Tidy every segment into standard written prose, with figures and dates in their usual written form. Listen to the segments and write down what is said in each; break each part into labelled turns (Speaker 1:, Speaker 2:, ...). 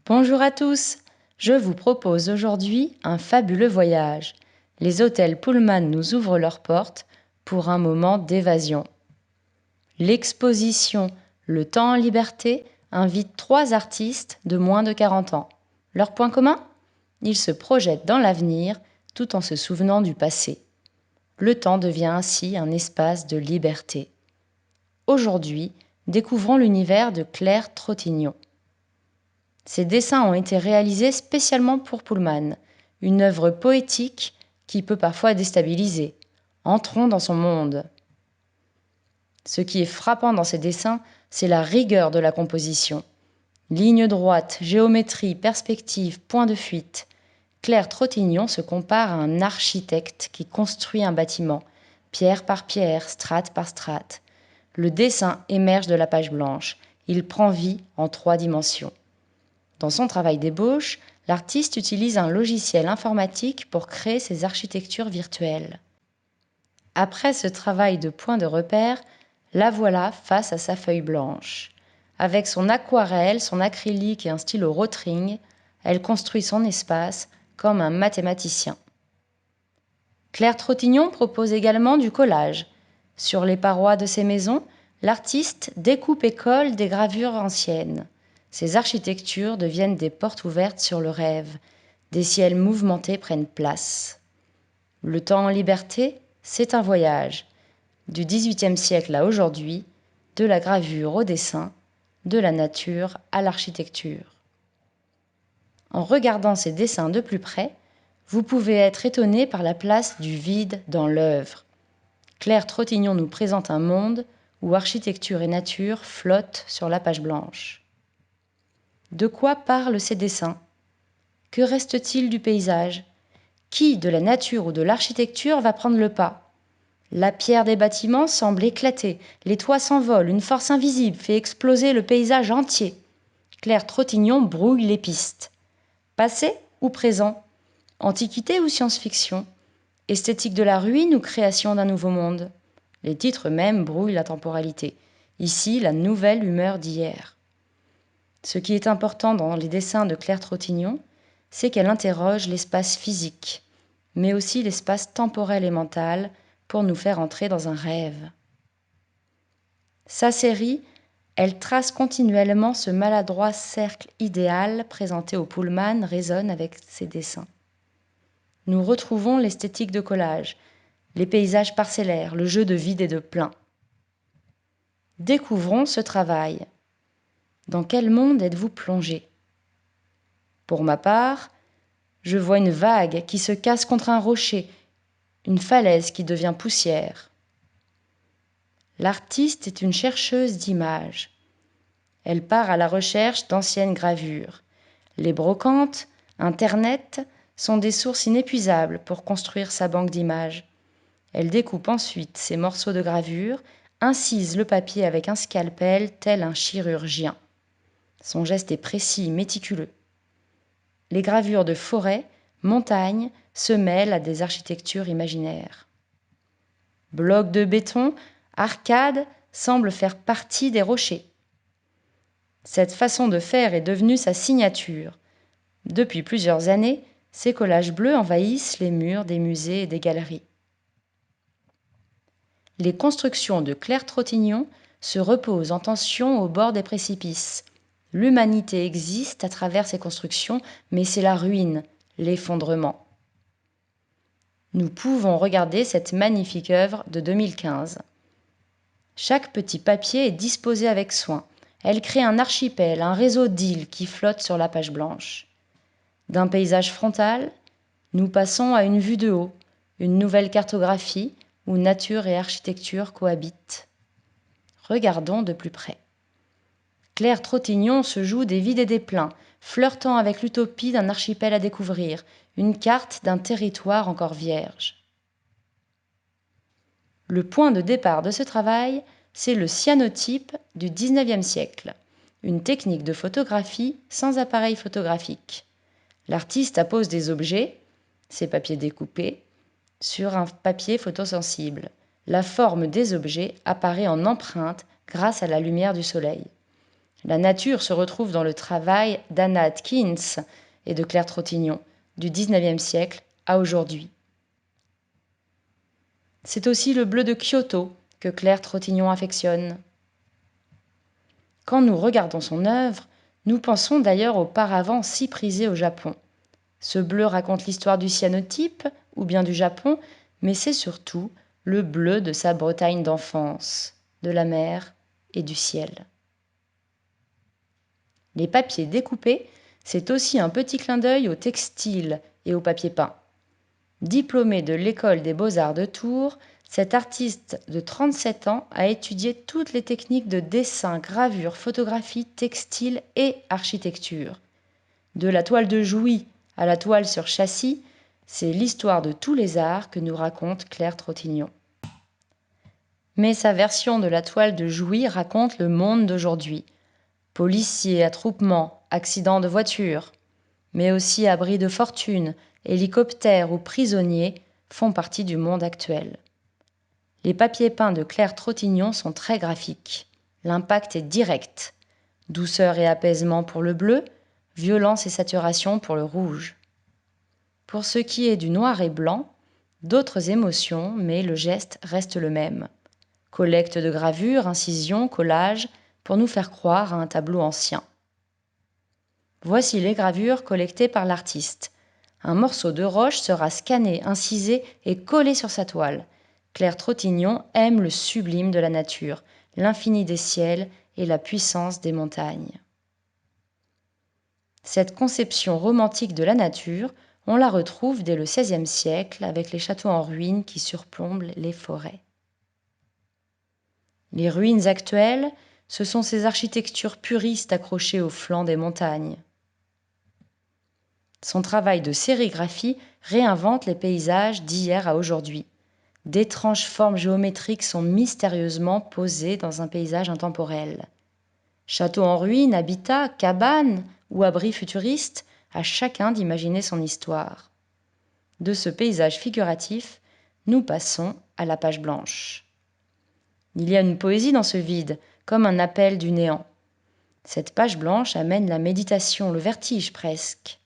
Speaker 1: Bonjour à tous, je vous propose aujourd'hui un fabuleux voyage. Les hôtels Pullman nous ouvrent leurs portes pour un moment d'évasion. L'exposition Le temps en liberté invite 3 artistes de moins de 40 ans. Leur point commun ? Ils se projettent dans l'avenir tout en se souvenant du passé. Le temps devient ainsi un espace de liberté. Aujourd'hui, découvrons l'univers de Claire Trottignon. Ces dessins ont été réalisés spécialement pour Pullman, une œuvre poétique qui peut parfois déstabiliser. Entrons dans son monde. Ce qui est frappant dans ces dessins, c'est la rigueur de la composition. Lignes droites, géométrie, perspective, point de fuite. Claire Trottignon se compare à un architecte qui construit un bâtiment, pierre par pierre, strate par strate. Le dessin émerge de la page blanche. Il prend vie en 3 dimensions. Dans son travail d'ébauche, l'artiste utilise un logiciel informatique pour créer ses architectures virtuelles. Après ce travail de point de repère, la voilà face à sa feuille blanche. Avec son aquarelle, son acrylique et un stylo Rotring, elle construit son espace comme un mathématicien. Claire Trottignon propose également du collage. Sur les parois de ses maisons, l'artiste découpe et colle des gravures anciennes. Ces architectures deviennent des portes ouvertes sur le rêve. Des ciels mouvementés prennent place. Le temps en liberté, c'est un voyage. Du XVIIIe siècle à aujourd'hui, de la gravure au dessin, de la nature à l'architecture. En regardant ces dessins de plus près, vous pouvez être étonné par la place du vide dans l'œuvre. Claire Trottignon nous présente un monde où architecture et nature flottent sur la page blanche. De quoi parlent ces dessins ? Que reste-t-il du paysage ? Qui, de la nature ou de l'architecture, va prendre le pas ? La pierre des bâtiments semble éclater, les toits s'envolent, une force invisible fait exploser le paysage entier. Claire Trottignon brouille les pistes. Passé ou présent ? Antiquité ou science-fiction ? Esthétique de la ruine ou création d'un nouveau monde ? Les titres mêmes brouillent la temporalité. Ici, la nouvelle humeur d'hier. Ce qui est important dans les dessins de Claire Trottignon, c'est qu'elle interroge l'espace physique, mais aussi l'espace temporel et mental pour nous faire entrer dans un rêve. Sa série, elle trace continuellement ce maladroit cercle idéal présenté au Pullman résonne avec ses dessins. Nous retrouvons l'esthétique de collage, les paysages parcellaires, le jeu de vide et de plein. Découvrons ce travail. Dans quel monde êtes-vous plongé ? Pour ma part, je vois une vague qui se casse contre un rocher, une falaise qui devient poussière. L'artiste est une chercheuse d'images. Elle part à la recherche d'anciennes gravures. Les brocantes, Internet, sont des sources inépuisables pour construire sa banque d'images. Elle découpe ensuite ces morceaux de gravure, incise le papier avec un scalpel tel un chirurgien. Son geste est précis, méticuleux. Les gravures de forêts, montagnes, se mêlent à des architectures imaginaires. Blocs de béton, arcades semblent faire partie des rochers. Cette façon de faire est devenue sa signature. Depuis plusieurs années, ces collages bleus envahissent les murs des musées et des galeries. Les constructions de Claire Trottignon se reposent en tension au bord des précipices. L'humanité existe à travers ces constructions, mais c'est la ruine, l'effondrement. Nous pouvons regarder cette magnifique œuvre de 2015. Chaque petit papier est disposé avec soin. Elle crée un archipel, un réseau d'îles qui flottent sur la page blanche. D'un paysage frontal, nous passons à une vue de haut, une nouvelle cartographie où nature et architecture cohabitent. Regardons de plus près. Claire Trottignon se joue des vides et des pleins, flirtant avec l'utopie d'un archipel à découvrir, une carte d'un territoire encore vierge. Le point de départ de ce travail, c'est le cyanotype du XIXe siècle, une technique de photographie sans appareil photographique. L'artiste appose des objets, ces papiers découpés, sur un papier photosensible. La forme des objets apparaît en empreinte grâce à la lumière du soleil. La nature se retrouve dans le travail d'Anna Atkins et de Claire Trottignon, du XIXe siècle à aujourd'hui. C'est aussi le bleu de Kyoto que Claire Trottignon affectionne. Quand nous regardons son œuvre, nous pensons d'ailleurs au paravent si prisé au Japon. Ce bleu raconte l'histoire du cyanotype ou bien du Japon, mais c'est surtout le bleu de sa Bretagne d'enfance, de la mer et du ciel. Les papiers découpés, c'est aussi un petit clin d'œil au textile et au papier peint. Diplômé de l'École des Beaux-Arts de Tours, cet artiste de 37 ans a étudié toutes les techniques de dessin, gravure, photographie, textile et architecture. De la toile de Jouy à la toile sur châssis, c'est l'histoire de tous les arts que nous raconte Claire Trottignon. Mais sa version de la toile de Jouy raconte le monde d'aujourd'hui. Policiers, attroupements, accidents de voiture, mais aussi abris de fortune, hélicoptères ou prisonniers font partie du monde actuel. Les papiers peints de Claire Trottignon sont très graphiques. L'impact est direct. Douceur et apaisement pour le bleu, violence et saturation pour le rouge. Pour ce qui est du noir et blanc, d'autres émotions, mais le geste reste le même. Collecte de gravures, incisions, collages, pour nous faire croire à un tableau ancien. Voici les gravures collectées par l'artiste. Un morceau de roche sera scanné, incisé et collé sur sa toile. Claire Trottignon aime le sublime de la nature, l'infini des ciels et la puissance des montagnes. Cette conception romantique de la nature, on la retrouve dès le XVIe siècle avec les châteaux en ruine qui surplombent les forêts. Les ruines actuelles, ce sont ces architectures puristes accrochées au flanc des montagnes. Son travail de sérigraphie réinvente les paysages d'hier à aujourd'hui. D'étranges formes géométriques sont mystérieusement posées dans un paysage intemporel. Châteaux en ruine, habitats, cabanes ou abris futuristes, à chacun d'imaginer son histoire. De ce paysage figuratif, nous passons à la page blanche. Il y a une poésie dans ce vide, comme un appel du néant. Cette page blanche amène la méditation, le vertige presque.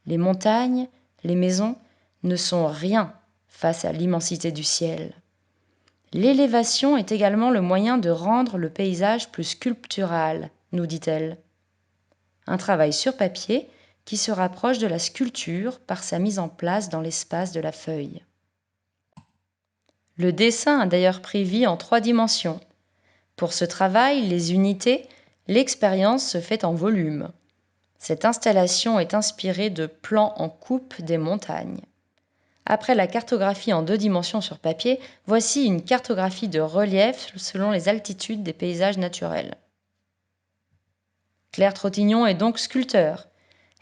Speaker 1: Les montagnes, les maisons ne sont rien face à l'immensité du ciel. L'élévation est également le moyen de rendre le paysage plus sculptural, nous dit-elle. Un travail sur papier qui se rapproche de la sculpture par sa mise en place dans l'espace de la feuille. Le dessin a d'ailleurs pris vie en 3 dimensions. Pour ce travail, les unités, l'expérience se fait en volume. Cette installation est inspirée de plans en coupe des montagnes. Après la cartographie en 2 dimensions sur papier, voici une cartographie de relief selon les altitudes des paysages naturels. Claire Trottignon est donc sculpteur.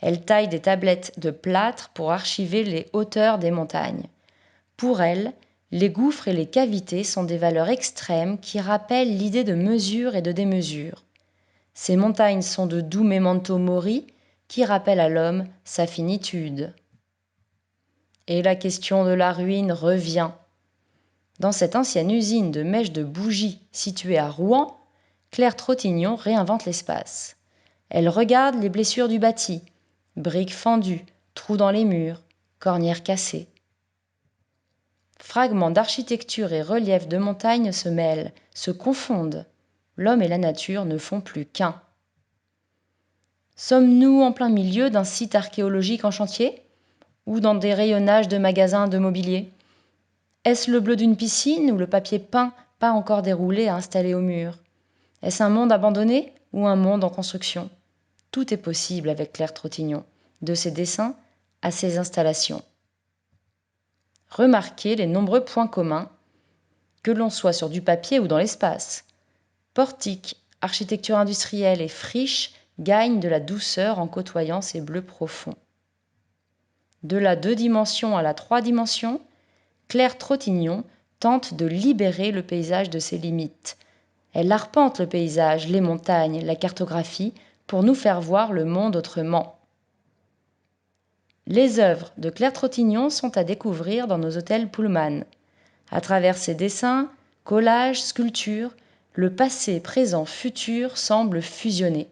Speaker 1: Elle taille des tablettes de plâtre pour archiver les hauteurs des montagnes. Pour elle, les gouffres et les cavités sont des valeurs extrêmes qui rappellent l'idée de mesure et de démesure. Ces montagnes sont de doux memento mori qui rappellent à l'homme sa finitude. Et la question de la ruine revient. Dans cette ancienne usine de mèches de bougies située à Rouen, Claire Trottignon réinvente l'espace. Elle regarde les blessures du bâti, briques fendues, trous dans les murs, cornières cassées. Fragments d'architecture et reliefs de montagne se mêlent, se confondent. L'homme et la nature ne font plus qu'un. Sommes-nous en plein milieu d'un site archéologique en chantier ou dans des rayonnages de magasins de mobilier? Est-ce le bleu d'une piscine ou le papier peint pas encore déroulé à installer au mur? Est-ce un monde abandonné ou un monde en construction? Tout est possible avec Claire Trottignon, de ses dessins à ses installations. Remarquez les nombreux points communs, que l'on soit sur du papier ou dans l'espace. Portiques, architecture industrielle et friches gagnent de la douceur en côtoyant ces bleus profonds. De la 2 dimensions à la 3 dimensions, Claire Trottignon tente de libérer le paysage de ses limites. Elle arpente le paysage, les montagnes, la cartographie, pour nous faire voir le monde autrement. Les œuvres de Claire Trottignon sont à découvrir dans nos hôtels Pullman. À travers ses dessins, collages, sculptures, Le passé, présent, futur semblent fusionner.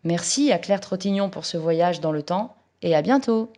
Speaker 1: Merci à Claire Trottignon pour ce voyage dans le temps et à bientôt!